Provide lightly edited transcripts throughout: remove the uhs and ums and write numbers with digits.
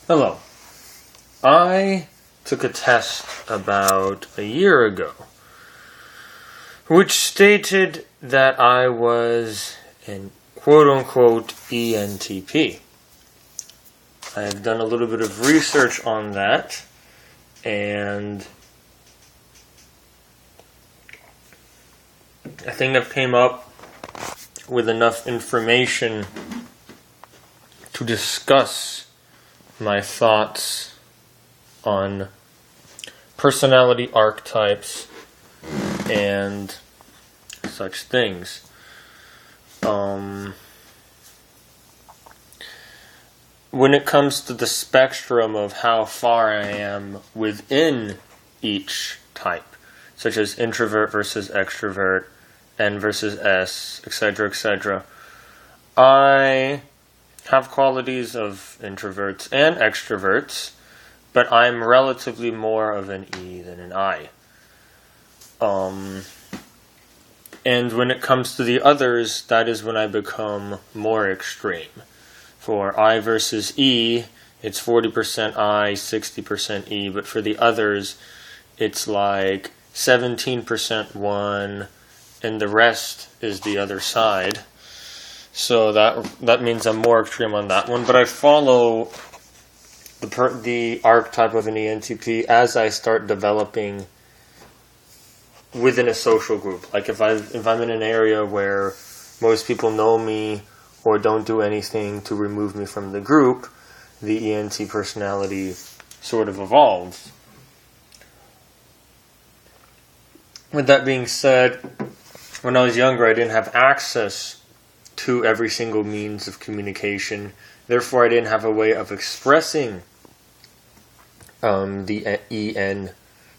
Hello. I took a test about a year ago, which stated that I was an quote-unquote ENTP. I have done a little bit of research on that, and I think I've came up with enough information to discuss my thoughts on personality archetypes and such things. When it comes to the spectrum of how far I am within each type, such as introvert versus extrovert, N versus S, etc., I have qualities of introverts and extroverts, but I'm relatively more of an E than an I. And when it comes to the others, that is when I become more extreme. For I versus E, it's 40% I, 60% E, but for the others, it's like 17% one, and the rest is the other side. So that means I'm more extreme on that one. But I follow the archetype of an ENTP as I start developing within a social group. Like if I'm in an area where most people know me or don't do anything to remove me from the group, the ENT personality sort of evolves. With that being said, when I was younger, I didn't have access to every single means of communication. Therefore, I didn't have a way of expressing the EN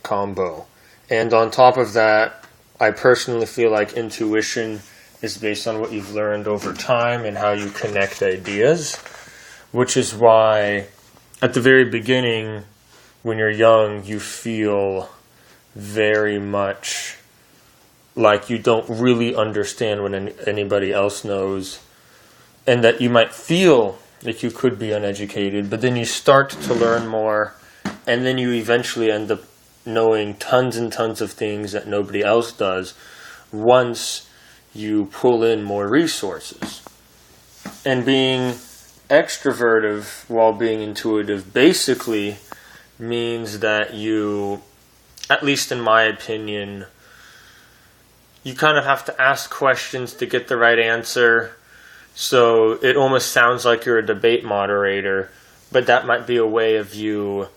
combo. And on top of that, I personally feel like intuition is based on what you've learned over time and how you connect ideas, which is why at the very beginning, when you're young, you feel very much like you don't really understand what anybody else knows, and that you might feel like you could be uneducated, but then you start to learn more, and then you eventually end up knowing tons and tons of things that nobody else does once you pull in more resources. And being extrovertive while being intuitive basically means that you, at least in my opinion, you kind of have to ask questions to get the right answer. So it almost sounds like you're a debate moderator, but that might be a way of you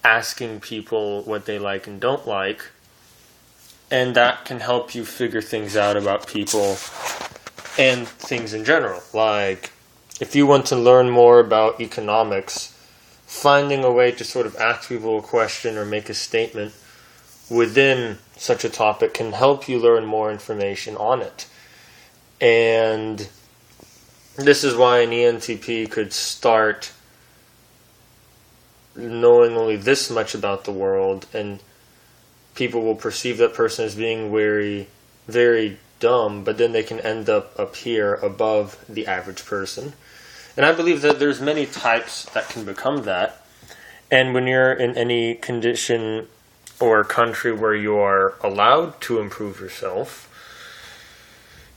asking people what they like and don't like. And that can help you figure things out about people and things in general. Like, if you want to learn more about economics, finding a way to sort of ask people a question or make a statement within such a topic can help you learn more information on it. And this is why an ENTP could start knowing only this much about the world, and people will perceive that person as being very, very dumb, but then they can end up here above the average person. And I believe that there's many types that can become that. And when you're in any condition or country where you are allowed to improve yourself,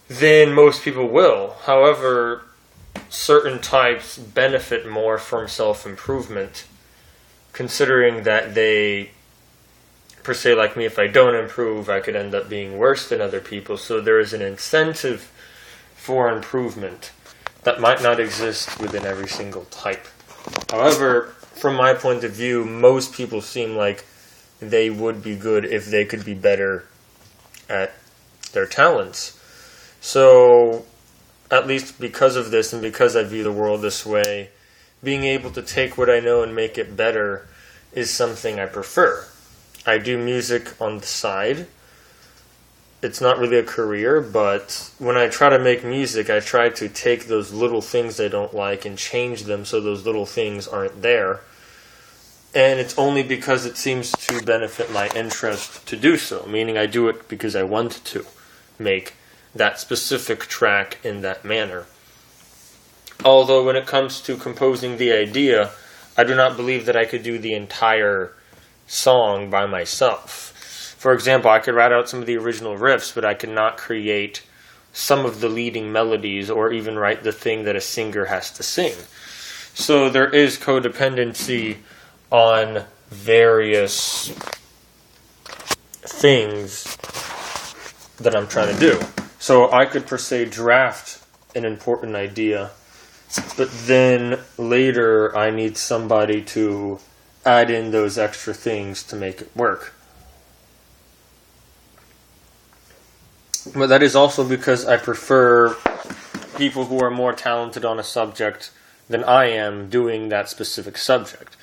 then most people will. However, certain types benefit more from self-improvement, considering that they, per se, like me, if I don't improve, I could end up being worse than other people. So there is an incentive for improvement that might not exist within every single type. However, from my point of view, most people seem like they would be good if they could be better at their talents. So, at least because of this and because I view the world this way, being able to take what I know and make it better is something I prefer. I do music on the side. It's not really a career, but when I try to make music, I try to take those little things I don't like and change them so those little things aren't there. And it's only because it seems to benefit my interest to do so, meaning I do it because I want to make that specific track in that manner. Although when it comes to composing the idea, I do not believe that I could do the entire song by myself. For example, I could write out some of the original riffs, but I could not create some of the leading melodies or even write the thing that a singer has to sing. So there is codependency on various things that I'm trying to do. So I could per se draft an important idea, but then later I need somebody to add in those extra things to make it work. But that is also because I prefer people who are more talented on a subject than I am doing that specific subject.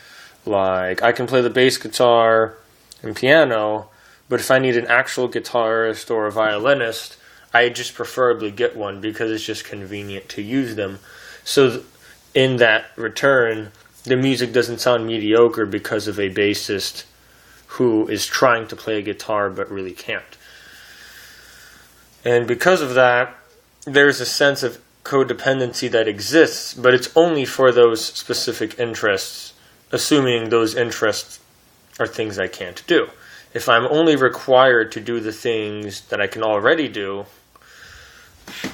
Like, I can play the bass guitar and piano, but if I need an actual guitarist or a violinist, I just preferably get one because it's just convenient to use them. So in that return, the music doesn't sound mediocre because of a bassist who is trying to play a guitar but really can't. And because of that, there's a sense of codependency that exists, but it's only for those specific interests, assuming those interests are things I can't do. If I'm only required to do the things that I can already do,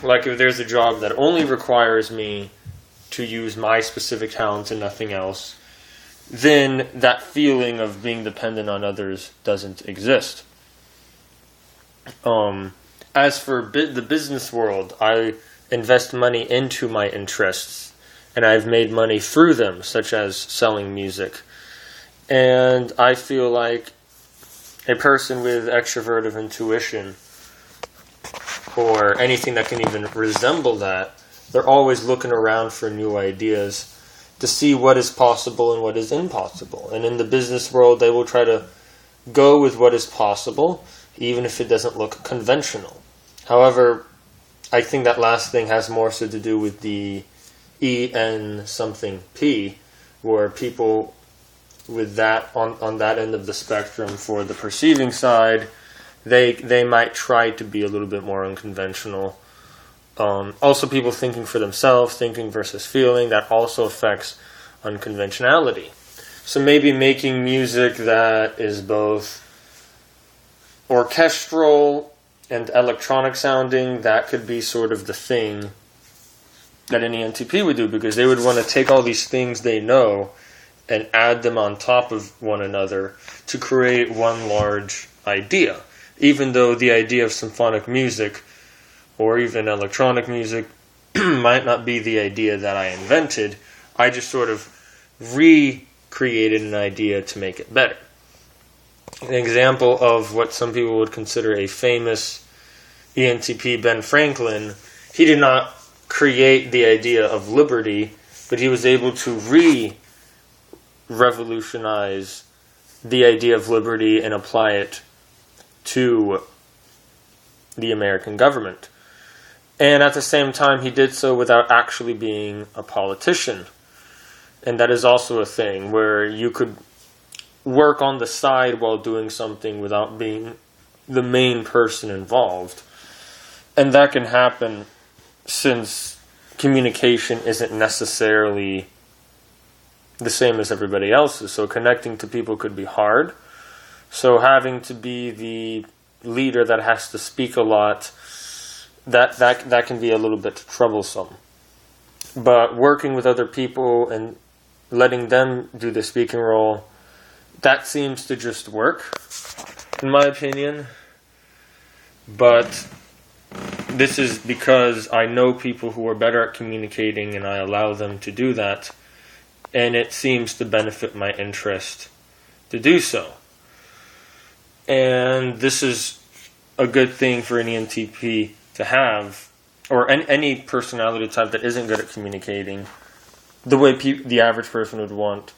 like if there's a job that only requires me to use my specific talents and nothing else, then that feeling of being dependent on others doesn't exist. As for the business world, I invest money into my interests, and I've made money through them, such as selling music. And I feel like a person with extroverted intuition, or anything that can even resemble that, they're always looking around for new ideas to see what is possible and what is impossible. And in the business world, they will try to go with what is possible, even if it doesn't look conventional. However, I think that last thing has more so to do with the EN something P, where people with that on that end of the spectrum for the perceiving side, they might try to be a little bit more unconventional. Also, people thinking for themselves, thinking versus feeling, that also affects unconventionality. So maybe making music that is both orchestral and electronic sounding, that could be sort of the thing that an ENTP would do, because they would want to take all these things they know and add them on top of one another to create one large idea. Even though the idea of symphonic music or even electronic music might not be the idea that I invented, I just sort of recreated an idea to make it better. An example of what some people would consider a famous ENTP, Ben Franklin, he did not create the idea of liberty, but he was able to revolutionize the idea of liberty and apply it to the American government. And at the same time, he did so without actually being a politician. And that is also a thing where you could work on the side while doing something without being the main person involved. And that can happen since communication isn't necessarily the same as everybody else's. So connecting to people could be hard. So having to be the leader that has to speak a lot, that can be a little bit troublesome. But working with other people and letting them do the speaking role, that seems to just work, in my opinion. But this is because I know people who are better at communicating and I allow them to do that, and it seems to benefit my interest to do so. And this is a good thing for an ENTP to have, or any personality type that isn't good at communicating, the way the average person would want.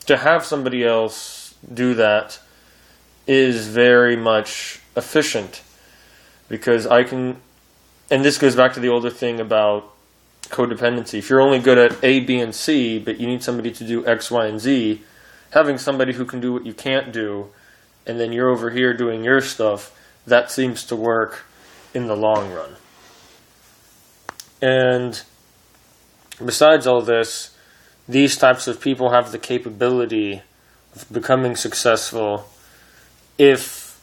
To have somebody else do that is very much efficient, because I can, and this goes back to the older thing about codependency. If you're only good at A, B, and C, but you need somebody to do X, Y, and Z, having somebody who can do what you can't do, and then you're over here doing your stuff, that seems to work in the long run. And besides all this, these types of people have the capability of becoming successful if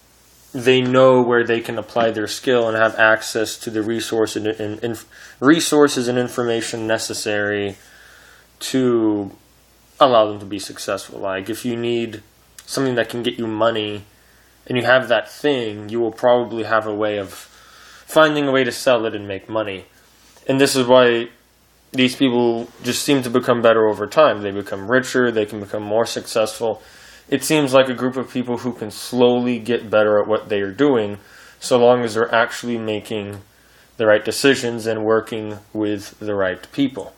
they know where they can apply their skill and have access to the resources and information necessary to allow them to be successful. Like, if you need something that can get you money and you have that thing, you will probably have a way of finding a way to sell it and make money. And this is why these people just seem to become better over time. They become richer, they can become more successful. It seems like a group of people who can slowly get better at what they are doing, so long as they're actually making the right decisions and working with the right people.